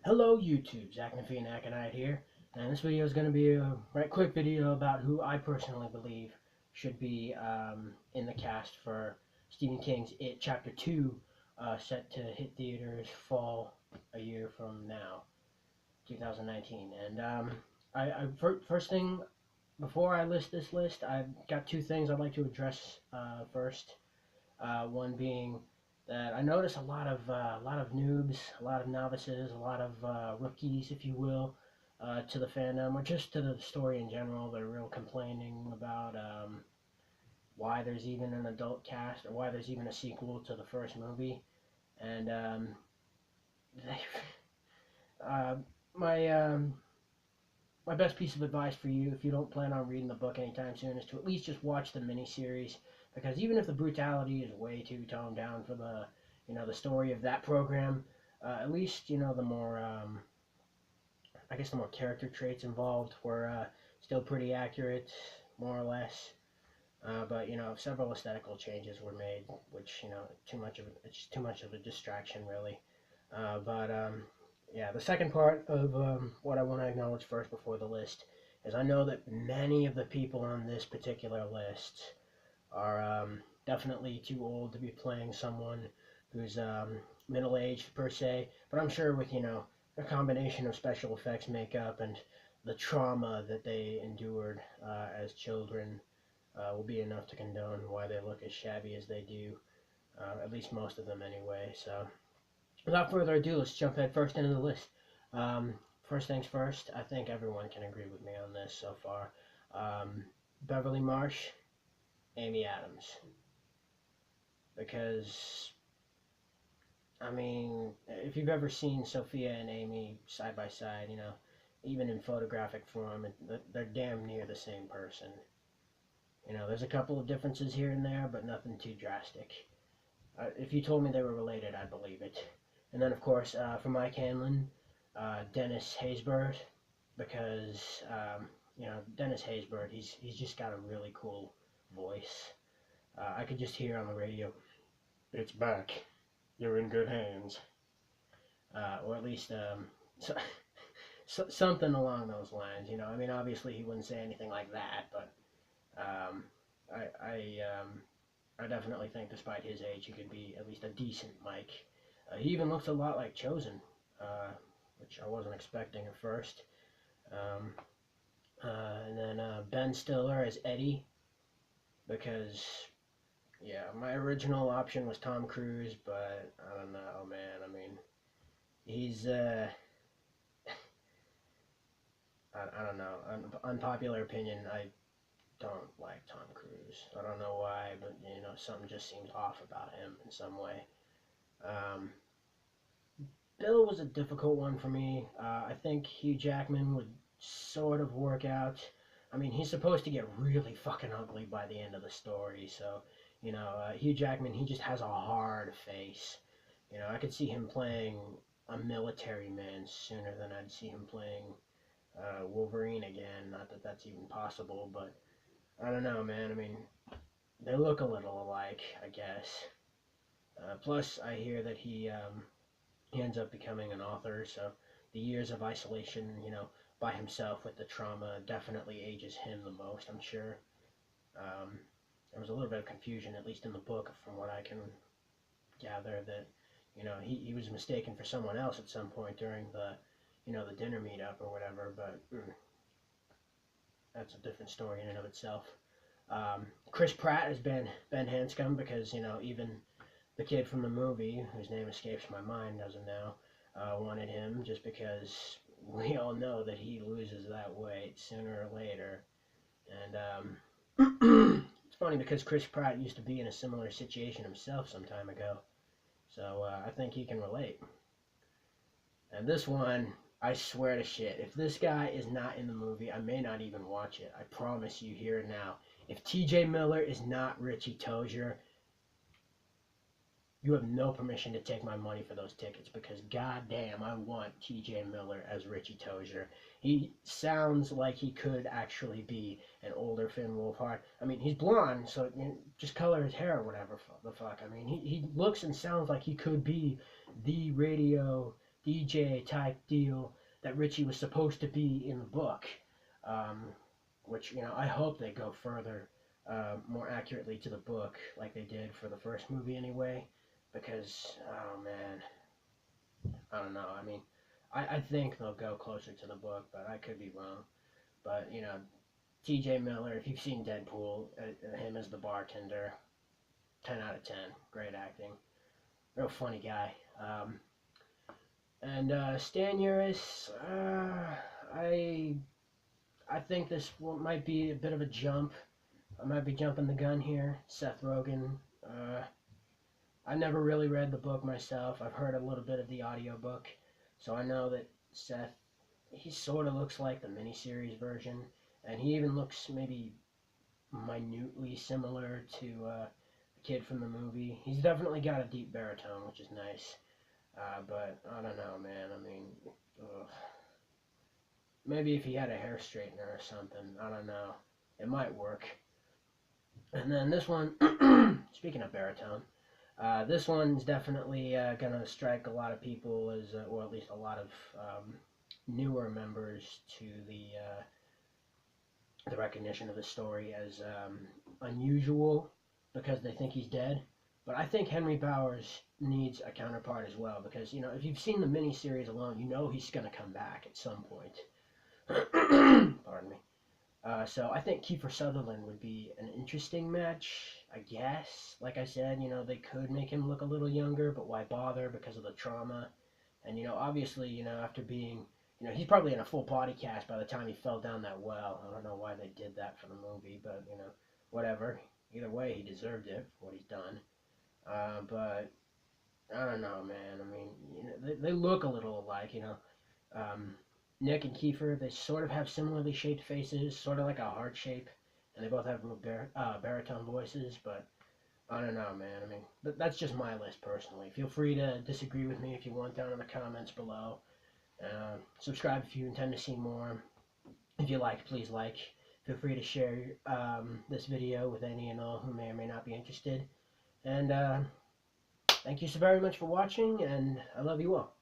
Hello YouTube, Zach Nafianakanite here, and this video is going to be a quick video about who I personally believe should be in the cast for Stephen King's It Chapter 2, set to hit theaters fall a year from now, 2019. And first thing, before I list this list, I've got two things I'd like to address first. One being that I notice a lot of noobs, a lot of novices, a lot of rookies, if you will, to the fandom or just to the story in general. They're real complaining about why there's even an adult cast or why there's even a sequel to the first movie. And they, uh, my my best piece of advice for you, if you don't plan on reading the book anytime soon, is to at least just watch the miniseries, because even if the brutality is way too toned down for the story of that program, at least the more I guess the more character traits involved were still pretty accurate, more or less. But several aesthetical changes were made, which it's too much of a distraction, really. But yeah, the second part of what I want to acknowledge first before the list is I know that many of the people on this particular list are definitely too old to be playing someone who's middle-aged per se, but I'm sure with a combination of special effects, makeup, and the trauma that they endured as children will be enough to condone why they look as shabby as they do, at least most of them anyway. So without further ado, let's jump head first into the list. First things first, I think everyone can agree with me on this so far. Beverly Marsh, Amy Adams. Because, I mean, if you've ever seen Sophia and Amy side by side, even in photographic form, they're damn near the same person. There's a couple of differences here and there, but nothing too drastic. If you told me they were related, I'd believe it. And then, of course, for Mike Hanlon, Dennis Haysbert, because, Dennis Haysbert, he's just got a really cool voice. I could just hear on the radio, "It's back. You're in good hands." Or at least something along those lines. I mean, obviously he wouldn't say anything like that, but I definitely think, despite his age, he could be at least a decent Mike. He even looks a lot like Chosen, which I wasn't expecting at first. And then Ben Stiller as Eddie, because yeah, my original option was Tom Cruise, but I don't know, man. I mean, he's I don't know. Unpopular opinion, I don't like Tom Cruise. I don't know why, but something just seems off about him in some way. Um, Bill was a difficult one for me. I think Hugh Jackman would sort of work out. I mean, he's supposed to get really fucking ugly by the end of the story, so Hugh Jackman, he just has a hard face. I could see him playing a military man sooner than I'd see him playing Wolverine again. Not that that's even possible, but I don't know, man. I mean, they look a little alike, I guess. Plus, I hear that he ends up becoming an author, so the years of isolation, by himself with the trauma definitely ages him the most, I'm sure. There was a little bit of confusion, at least in the book, from what I can gather, that he was mistaken for someone else at some point during the dinner meetup or whatever, but that's a different story in and of itself. Chris Pratt has been Ben Hanscom, because even the kid from the movie, whose name escapes my mind as of now, wanted him, just because we all know that he loses that weight sooner or later. And it's funny, because Chris Pratt used to be in a similar situation himself some time ago, so I think he can relate. And this one, I swear to shit, if this guy is not in the movie, I may not even watch it. I promise you here and now. If TJ Miller is not Richie Tozier, you have no permission to take my money for those tickets, because goddamn, I want TJ Miller as Richie Tozier. He sounds like he could actually be an older Finn Wolfhard. I mean, he's blonde, so just color his hair or whatever the fuck. I mean, he looks and sounds like he could be the radio DJ type deal that Richie was supposed to be in the book, um, which, you know, I hope they go further, more accurately to the book like they did for the first movie anyway, because, oh man, I don't know. I mean, I think they'll go closer to the book, but I could be wrong. But, you know, TJ Miller, if you've seen Deadpool, him as the bartender, 10 out of 10. Great acting. Real funny guy. And Stan Uris, I think this might be a bit of a jump. I might be jumping the gun here. Seth Rogen. I never really read the book myself. I've heard a little bit of the audiobook. So I know that Seth, he sort of looks like the miniseries version. And he even looks maybe minutely similar to the kid from the movie. He's definitely got a deep baritone, which is nice. But I don't know, man. I mean, ugh. Maybe if he had a hair straightener or something, I don't know. It might work. And then this one, speaking of baritone, this one's definitely gonna strike a lot of people as, or at least a lot of newer members to the recognition of the story as unusual because they think he's dead. But I think Henry Bowers needs a counterpart as well because, you know, if you've seen the miniseries alone, you know he's gonna come back at some point. Pardon me. So I think Kiefer Sutherland would be an interesting match, I guess. Like I said, you know, they could make him look a little younger, but why bother because of the trauma? And, you know, obviously, you know, after being, you know, he's probably in a full body cast by the time he fell down that well. I don't know why they did that for the movie, but, you know, whatever. Either way, he deserved it for what he's done. But I don't know, man. I mean, you know, they look a little alike, you know. Nick and Kiefer, they sort of have similarly shaped faces, sort of like a heart shape, and they both have baritone voices, but I don't know, man. I mean, that's just my list personally. Feel free to disagree with me if you want down in the comments below. Subscribe if you intend to see more. If you like, please like. Feel free to share this video with any and all who may or may not be interested. And thank you so very much for watching, and I love you all.